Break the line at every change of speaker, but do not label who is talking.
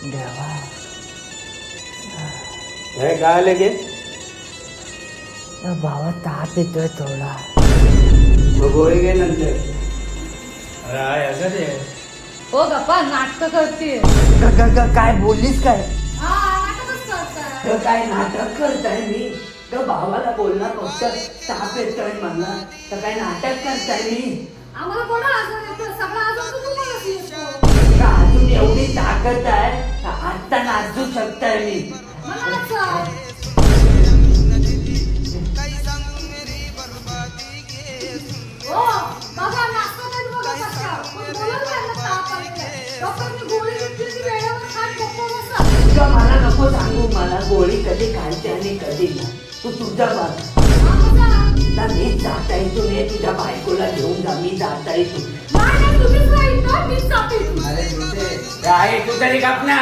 देवा
काय आले गे
भावा ताप येतोय थोडा.
मग गोळी घे नंतर.
अरे असं रे.
हो गप्पा नाटक करते.
काय बोललीस काय?
नाटकच करताय.
तर काय नाटक करताय मी? तर भावाला बोलणार फक्त ताप येतोय मला, तर काय नाटक करताय मी?
आम्हाला कोणा आजार येतो सगळा आजार तर तुम्हालाच येतो.
का अजून एवढी ताकद आहे आता नाचू शकताय मी?
मला आजार. हो बघा नाचतात बघा कशा. पण बोलत नाही ना ताप आलेला. डॉक्टरनी गोळी दिली ती वेळेवर खात गप्प बसा.
तुझा मला नको सांगू, मला गोळी कधी खायची आणि कधी नाही. तू तुझा बघ. ना मीच जाता इथून, हे तुझ्या बायकोला घेऊन जा. मी जाता इथून.
नाही तुम्हीच राहील ना मीच जाते.
अरे तुझे तू तरी गप ना.